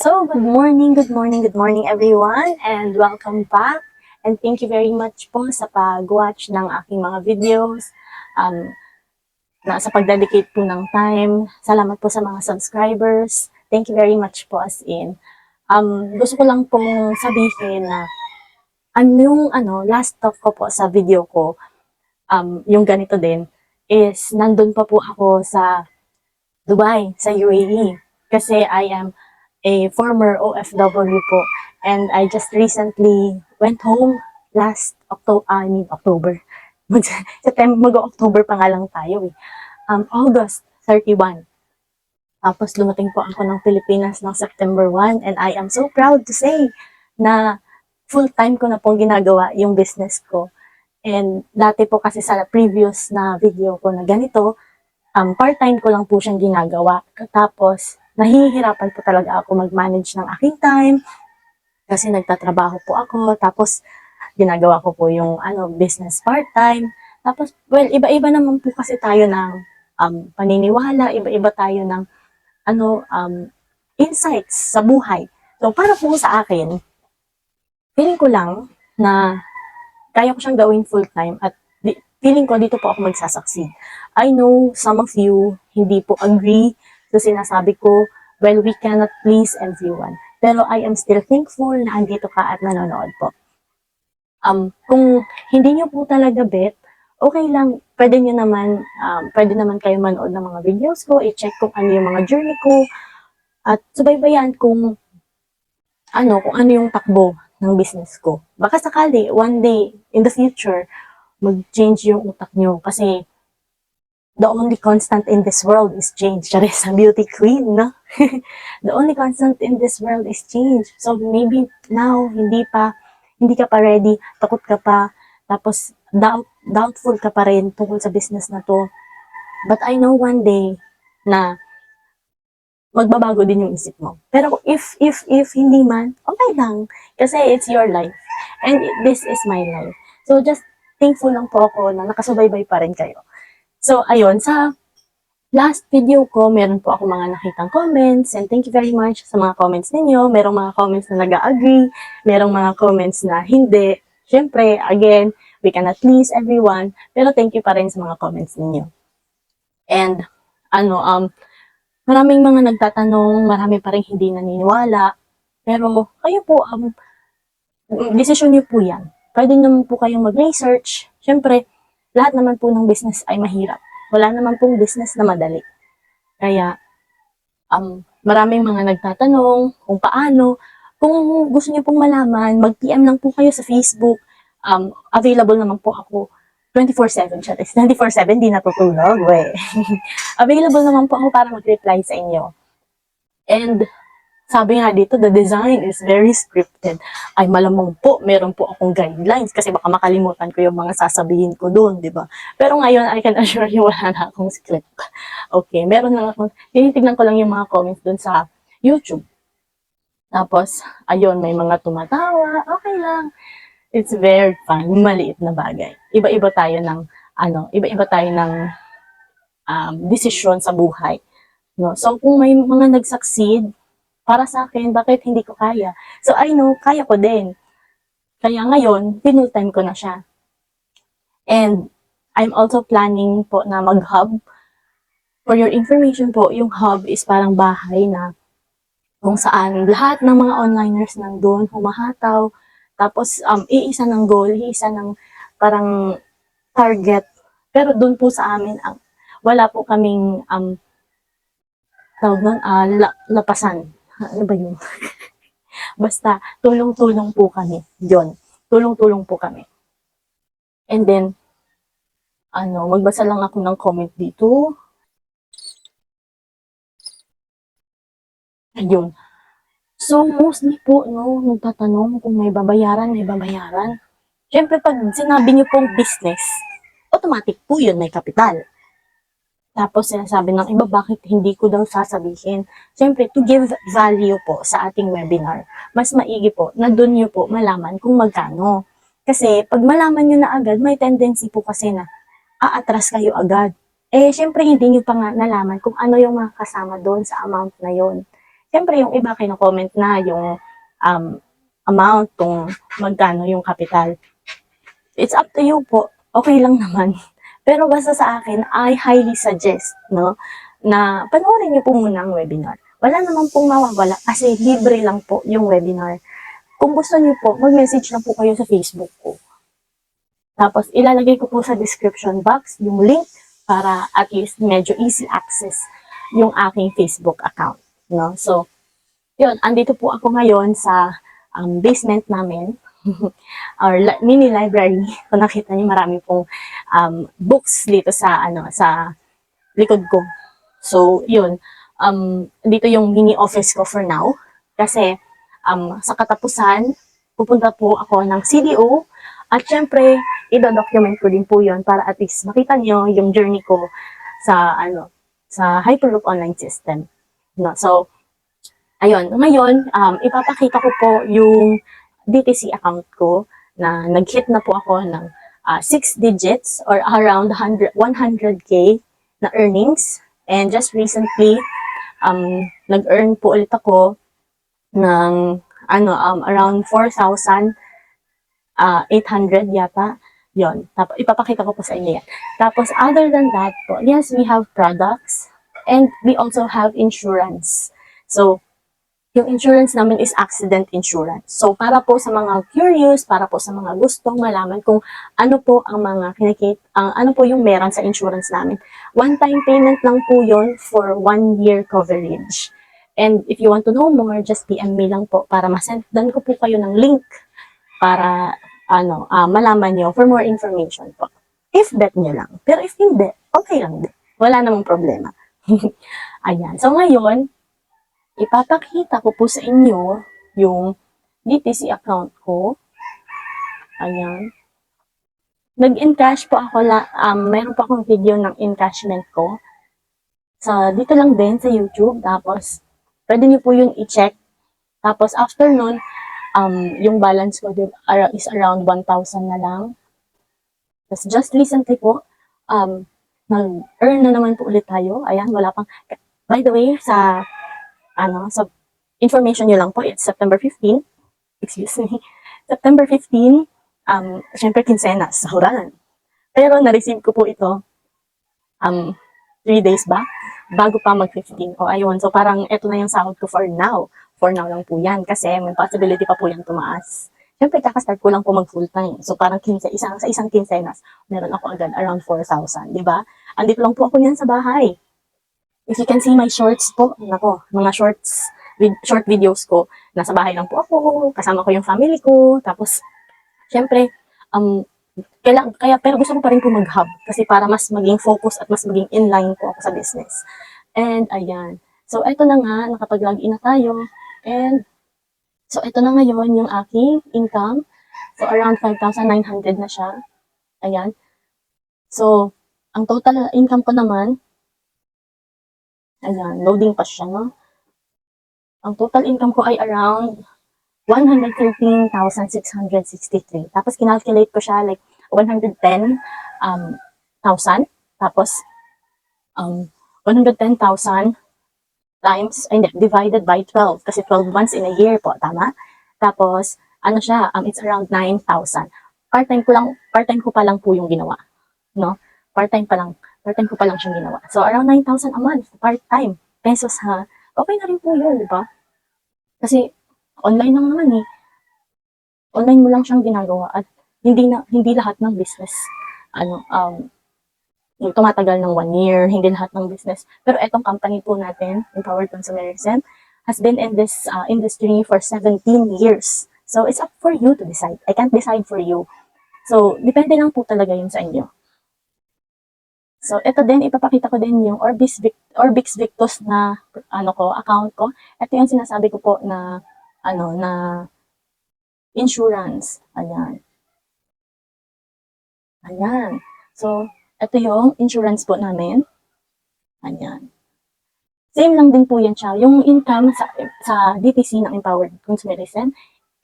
So, good morning, good morning everyone, and welcome back. And thank you very much po sa pag-watch ng aking mga videos, um, sa pag-dedicate po ng time. Salamat po sa mga subscribers. Thank you very much po as in. Gusto ko lang pong sabihin na yung last talk ko po sa video ko, yung ganito din, is nandun pa po ako sa Dubai, sa UAE. Kasi I am a former OFW po. And I just recently went home last October. September, mag-October pa nga lang tayo eh. August 31. Tapos lumating po ako ng Pilipinas ng September 1 and I am so proud to say na full-time ko na pong ginagawa yung business ko. And dati po kasi sa previous na video ko na ganito, part-time ko lang po siyang ginagawa. Tapos, nahihirapan po talaga ako mag-manage ng aking time kasi nagtatrabaho po ako. Tapos, ginagawa ko po yung business part-time. Tapos, well, iba-iba naman po kasi tayo ng paniniwala, iba-iba tayo ng insights sa buhay. So, para po sa akin, feeling ko lang na kaya ko siyang gawin full-time at feeling ko dito po ako magsasucceed. I know some of you hindi po agree sa sinasabi ko. Well, we cannot please everyone. Pero I am still thankful na andito ka at nanonood po. Kung hindi nyo po talaga bet, okay lang, pwede naman kayo manood ng mga videos ko, i-check kung ano yung mga journey ko, at subaybayan kung ano yung takbo ng business ko. Baka sakali, one day, in the future, mag-change yung utak nyo. Kasi, the only constant in this world is change. Charis, beauty queen, no? The only constant in this world is change. So, maybe now, hindi ka pa ready, takot ka pa, tapos, doubtful ka pa rin tungkol sa business na to. But I know one day na magbabago din yung isip mo. Pero if hindi man, okay lang. Kasi it's your life. And this is my life. So, just thankful lang po ako na nakasubaybay pa rin kayo. So, ayun, sa last video ko, meron po ako mga nakitang comments and thank you very much sa mga comments ninyo. Merong mga comments na nag-agree, merong mga comments na hindi. Siyempre, again, we cannot please everyone, pero thank you pa rin sa mga comments ninyo. And, maraming mga nagtatanong, marami pa rin hindi naniniwala, pero kayo po, desisyon niyo po yan. Pwede naman po kayong mag-research. Siyempre, lahat naman po ng business ay mahirap. Wala naman pong business na madali. Kaya, maraming mga nagtatanong kung paano. Kung gusto niyo pong malaman, mag-PM lang po kayo sa Facebook. Available naman po ako 24/7. 24/7, di natutulog. Available naman po ako para mag-reply sa inyo. And, sabi nga dito, the design is very scripted. Ay, malamang po, meron po akong guidelines kasi baka makalimutan ko yung mga sasabihin ko doon, di ba? Pero ngayon, I can assure you, wala na akong script. Okay, meron lang akong, tinitignan ko lang yung mga comments doon sa YouTube. Tapos, ayun, may mga tumatawa, okay lang. It's very fun, maliit na bagay. Iba-iba tayo ng desisyon sa buhay. No? So, kung may mga nag-succeed, para sa akin, bakit hindi ko kaya? So, I know, kaya ko din. Kaya ngayon, full-time ko na siya. And, I'm also planning po na mag-hub. For your information po, yung hub is parang bahay na kung saan lahat ng mga onliners nandun, humahataw. Tapos, iisa ng goal, iisa ng parang target. Pero dun po sa amin, wala po kaming tawag nun, lapasan. Ano ba yun? Basta, tulong-tulong po kami. Yun. Tulong-tulong po kami. And then, magbasa lang ako ng comment dito. Ayun. So, mostly po, nagtatanong kung may babayaran, may babayaran. Siyempre, pag sinabi niyo pong business, automatic po yun, may kapital. Tapos sinasabi ng iba, bakit hindi ko daw sasabihin? Siyempre, to give value po sa ating webinar, mas maigi po na doon nyo po malaman kung magkano. Kasi pag malaman nyo na agad, may tendency po kasi na aatras kayo agad. Siyempre, hindi nyo pa nga nalaman kung ano yung mga kasama doon sa amount na yon. Siyempre, yung iba kino-comment na yung um, amount, kung magkano yung capital. It's up to you po. Okay lang naman. Pero basta sa akin, I highly suggest, no, na panoorin niyo po muna ang webinar. Wala naman pong mawawala kasi libre lang po yung webinar. Kung gusto niyo po, mag-message lang po kayo sa Facebook ko. Tapos, ilalagay ko po sa description box yung link para at least medyo easy access yung aking Facebook account. No? So, yun, andito po ako ngayon sa basement namin or mini library. Kung nakita niyo, marami pong books dito sa sa likod ko. So, yun. Dito yung mini office ko for now. Kasi, sa katapusan, pupunta po ako ng CDO. At syempre, i-document ko din po yun para at least makita nyo yung journey ko sa, sa Hyperloop Online System. No? So, ayun. Ngayon, ipapakita ko po yung DTC account ko na nag-hit na po ako ng 6 digits or around 100K na earnings. And just recently, nag-earn po ulit ako ng around 4,800 yata. Yon. Tapos ipapakita ko po sa inyo yan. Tapos other than that po, yes, we have products and we also have insurance. So, yung insurance namin is accident insurance. So, para po sa mga curious, para po sa mga gustong malaman kung ano po ang mga ano po yung meron sa insurance namin. One-time payment lang po yun for 1 year coverage. And if you want to know more, just PM me lang po para masendan ko po kayo ng link para malaman nyo for more information po. If bet nyo lang. Pero if hindi, okay lang din. Wala namang problema. Ayan. So, ngayon, ipapakita ko po sa inyo yung DTC account ko. Ayan. Nag-encash po ako, mayroon po akong video ng encashment ko. Dito lang din sa YouTube. Tapos, pwede niyo po yun i-check. Tapos, after nun, yung balance ko is around 1,000 na lang. Tapos, just recently po, nag-earn na naman po ulit tayo. Ayan, wala pang, by the way, sa information nyo lang po, it's September 15. Excuse me. September 15, syempre quincenas, sahuran. Pero na-receive ko po ito 3 days bago pa mag-15. O ayun, so parang ito na yung sahod ko for now. For now lang po yan kasi may possibility pa po yan tumaas. Syempre, kakastart ko lang po mag-full time. So parang sa isang quincenas, meron ako agad around 4,000, di ba? Andito lang po ako niyan sa bahay. If you can see my shorts po, mga short videos ko, nasa bahay lang po ako, kasama ko yung family ko, tapos, syempre, pero gusto ko pa rin po mag-hub, kasi para mas maging focus at mas maging inline po ako sa business. And, ayan. So, eto na nga, nakapag-login na tayo, and, so, eto na ngayon yung aking income. So, around 5,900 na siya. Ayan. So, ang total income ko naman, ayan, loading pa siya, no? Ang total income ko ay around 113,663. Tapos, kinalculate ko siya like 110,000. Tapos, 110,000 times, divided by 12. Kasi 12 months in a year po, tama? Tapos, it's around 9,000. Part-time ko pa lang po yung ginawa. No? Part-time ko pa lang siyang ginawa. So, around 9,000 a month, part-time. Pesos ha. Okay na rin po yun, di ba? Kasi, online lang naman eh. Online mo lang siyang ginagawa at hindi lahat ng business tumatagal ng 1 year, hindi lahat ng business. Pero etong company po natin, Empowered Consumerism, has been in this industry for 17 years. So, it's up for you to decide. I can't decide for you. So, depende lang po talaga yun sa inyo. So, ito din, ipapakita ko din yung Orbix Victus na account ko. Ito yung sinasabi ko po na na insurance. Ayan. Ayan. So, ito yung insurance po namin. Ayan. Same lang din po yan siya. Yung income sa DTC ng Empowered Consumerism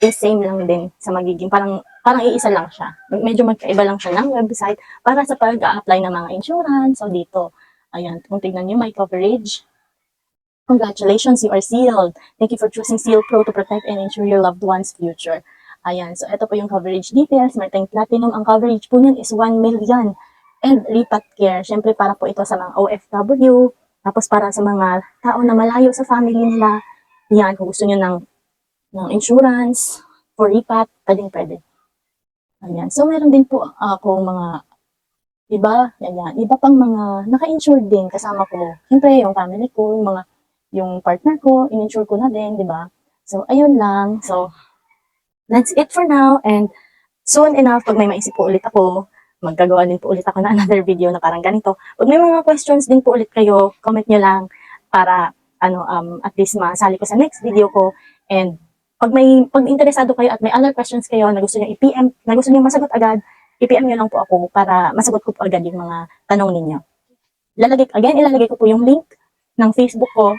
is same lang din sa magiging, parang iisa lang siya. Medyo magkaiba lang siya ng website para sa pag-a-apply ng mga insurance. So, dito, ayan, kung tignan nyo, may coverage. Congratulations, you are sealed. Thank you for choosing Seal Pro to protect and ensure your loved one's future. Ayan, so ito po yung coverage details. Maritime Platinum, ang coverage po niyan is 1 million. And lipat care, syempre para po ito sa mga OFW, tapos para sa mga tao na malayo sa family nila. Yan, kung gusto niyo ng insurance, for lipat, pwede. Ayan, so meron din po akong mga iba pang mga naka-insured din kasama ko. Syempre, yung family ko, yung partner ko, in-insure ko na din, di ba? So, ayun lang. So, that's it for now. And soon enough, pag may maisip po ulit ako, magkagawa din po ulit ako na another video na parang ganito. Pag may mga questions din po ulit kayo, comment nyo lang para, at least masali ko sa next video ko. And pag interesado kayo at may other questions kayo na gusto nyo i-PM, na gusto nyo masagot agad, i-PM nyo lang po ako para masagot ko po agad yung mga tanong ninyo. Ilalagay ko po yung link ng Facebook ko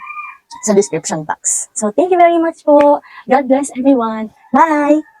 sa description box. So, thank you very much po. God bless everyone. Bye!